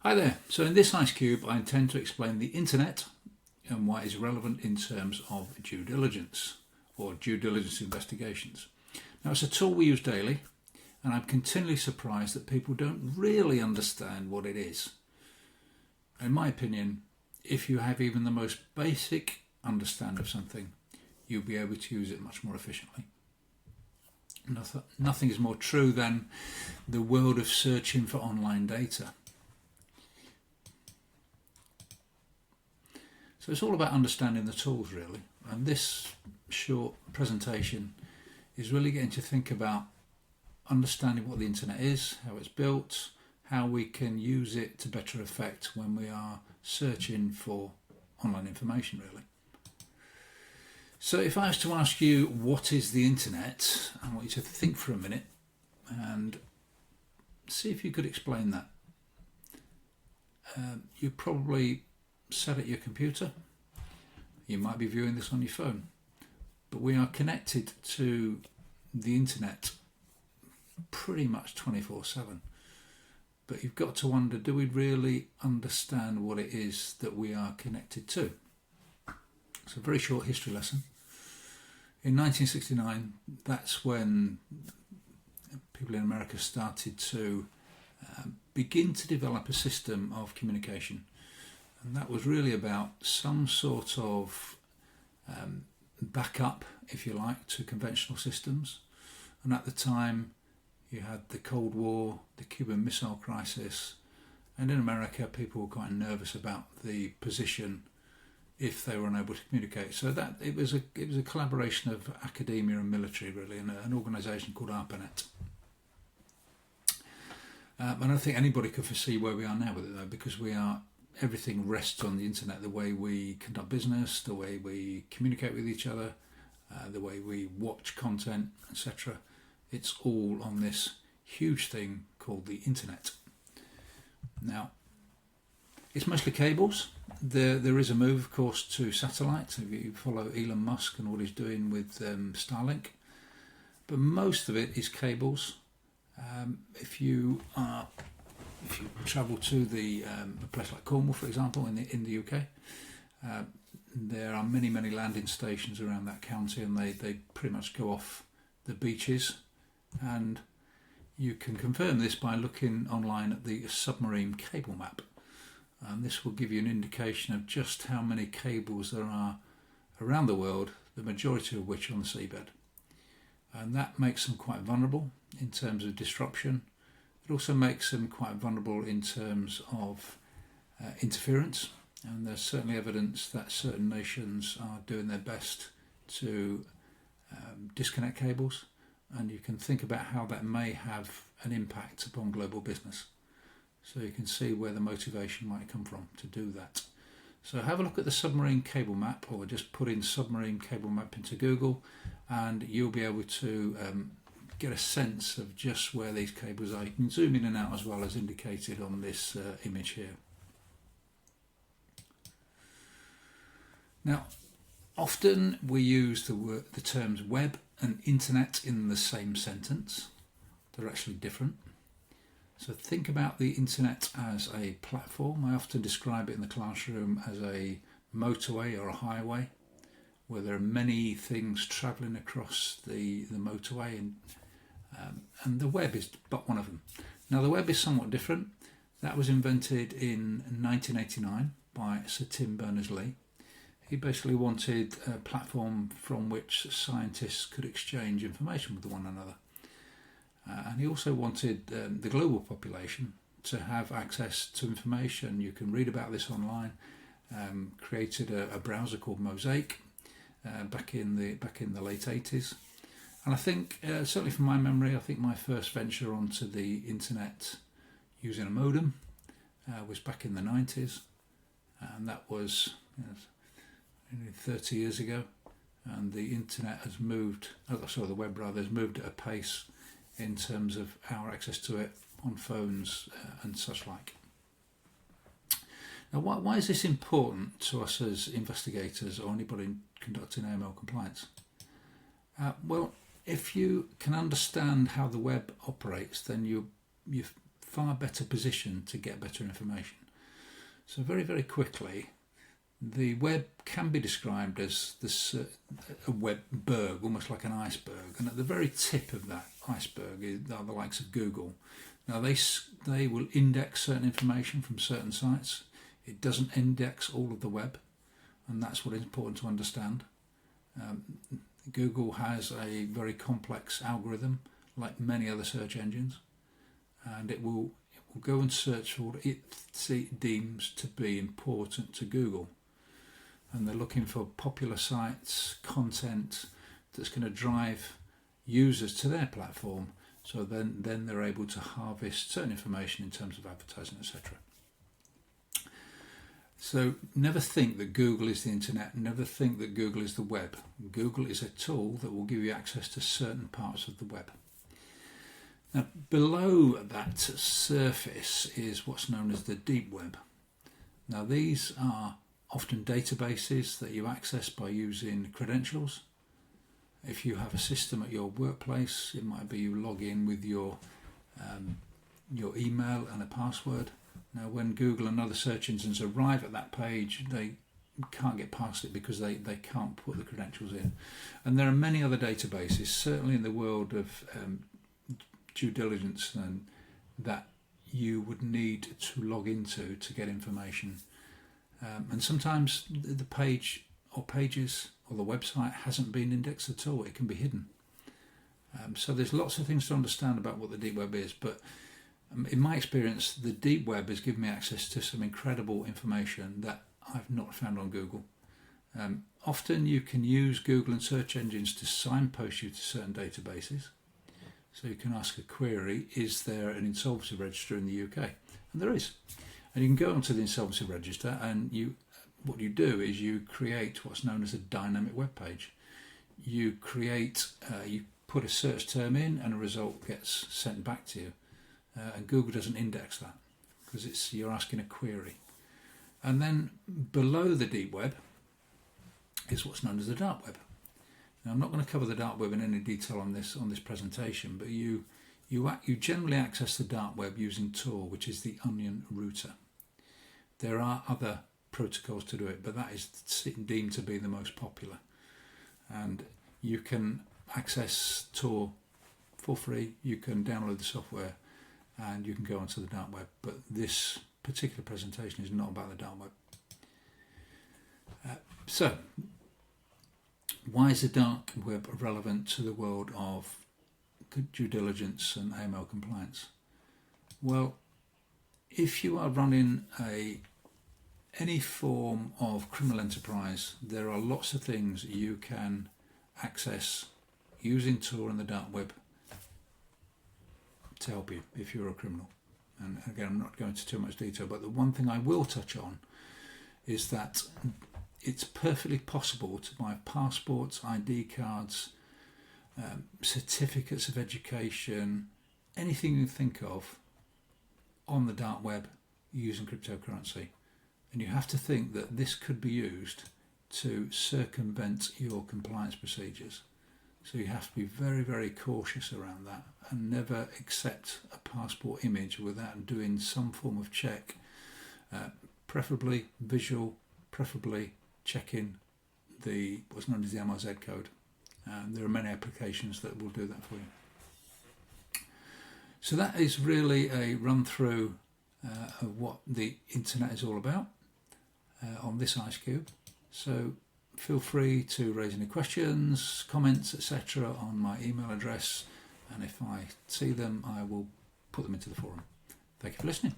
Hi there. So in this Ice Cube I intend to explain the internet and why it's relevant in terms of due diligence or due diligence investigations. Now it's a tool we use daily and I'm continually surprised that people don't really understand what it is. In my opinion, if you have even the most basic understanding of something, you'll be able to use it much more efficiently. Nothing is more true than the world of searching for online data. So it's all about understanding the tools really, and this short presentation is really getting to think about understanding what the internet is, how it's built, how we can use it to better effect when we are searching for online information really. So if I was to ask you what is the internet, I want you to think for a minute and see if you could explain that. You probably sat at your computer, you might be viewing this on your phone, but we are connected to the internet pretty much 24/7. But you've got to wonder, do we really understand what it is that we are connected to? It's a very short history lesson. In 1969, that's when people in America started to begin to develop a system of communication. And that was really about some sort of backup, if you like, to conventional systems. And at the time, you had the Cold War, the Cuban Missile Crisis, and in America, people were quite nervous about the position if they were unable to communicate. So that it was a collaboration of academia and military, really, and an organisation called ARPANET. I don't think anybody could foresee where we are now with it, though, because everything rests on the internet. The way we conduct business, the way we communicate with each other, the way we watch content, etc. It's all on this huge thing called the internet. Now, it's mostly cables. There is a move, of course, to satellite. If you follow Elon Musk and what he's doing with Starlink, but most of it is cables. If you travel to a place like Cornwall, for example, in the UK, there are many landing stations around that county, and they pretty much go off the beaches. And you can confirm this by looking online at the submarine cable map. And this will give you an indication of just how many cables there are around the world, the majority of which are on the seabed. And that makes them quite vulnerable in terms of disruption. It also makes them quite vulnerable in terms of interference. And there's certainly evidence that certain nations are doing their best to disconnect cables. And you can think about how that may have an impact upon global business. So you can see where the motivation might come from to do that. So have a look at the submarine cable map, or just put in submarine cable map into Google, and you'll be able to get a sense of just where these cables are. You can zoom in and out as well as indicated on this image here. Now, often we use the terms web and internet in the same sentence. They're actually different. So think about the internet as a platform. I often describe it in the classroom as a motorway or a highway, where there are many things travelling across the motorway, and the web is but one of them. Now the web is somewhat different. That was invented in 1989 by Sir Tim Berners-Lee. He basically wanted a platform from which scientists could exchange information with one another. And he also wanted the global population to have access to information. You can read about this online. Created a browser called Mosaic back in the late 80s. And I think, certainly from my memory, I think my first venture onto the internet using a modem was back in the 90s. And that was 30 years ago. And the internet has moved, the web rather, has moved at a pace in terms of our access to it on phones and such like. Now, why is this important to us as investigators or anybody conducting AML compliance? Well, if you can understand how the web operates, then you far better positioned to get better information. So very, very quickly, the web can be described as a web berg, almost like an iceberg. And at the very tip of that iceberg are the likes of Google. Now they will index certain information from certain sites. It doesn't index all of the web, and that's what is important to understand. Google has a very complex algorithm, like many other search engines, and it will go and search for what it deems to be important to Google. And they're looking for popular sites, content that's going to drive users to their platform. So then they're able to harvest certain information in terms of advertising, etc. So never think that Google is the internet. Never think that Google is the web. Google is a tool that will give you access to certain parts of the web. Now, below that surface is what's known as the deep web. Now, these are often databases that you access by using credentials. If you have a system at your workplace, it might be you log in with your email and a password. Now, when Google and other search engines arrive at that page, they can't get past it because they can't put the credentials in. And there are many other databases, certainly in the world of due diligence, that you would need to log into to get information. And sometimes the page or pages or the website hasn't been indexed at all. It can be hidden. So there's lots of things to understand about what the deep web is, but in my experience, the deep web has given me access to some incredible information that I've not found on Google. Often you can use Google and search engines to signpost you to certain databases. So you can ask a query, is there an insolvency register in the UK? And there is. And you can go onto the insolvency register, and what you do is you create what's known as a dynamic web page. You put a search term in, and a result gets sent back to you. And Google doesn't index that because you're asking a query. And then below the deep web is what's known as the dark web. Now, I'm not going to cover the dark web in any detail on this presentation, but you generally access the dark web using Tor, which is the onion router. There are other protocols to do it, but that is deemed to be the most popular. And you can access Tor for free. You can download the software and you can go onto the dark web. But this particular presentation is not about the dark web. So, why is the dark web relevant to the world of due diligence and AML compliance? Well, if you are running any form of criminal enterprise, there are lots of things you can access using Tor and the dark web to help you if you're a criminal. And again, I'm not going into too much detail, but the one thing I will touch on is that it's perfectly possible to buy passports, ID cards, certificates of education, anything you think of on the dark web using cryptocurrency. And you have to think that this could be used to circumvent your compliance procedures. So you have to be very, very cautious around that and never accept a passport image without doing some form of check, preferably visual, preferably checking what's known as the MRZ code. There are many applications that will do that for you. So that is really a run through of what the internet is all about on this ice cube. So feel free to raise any questions, comments, etc. on my email address, and if I see them, I will put them into the forum. Thank you for listening.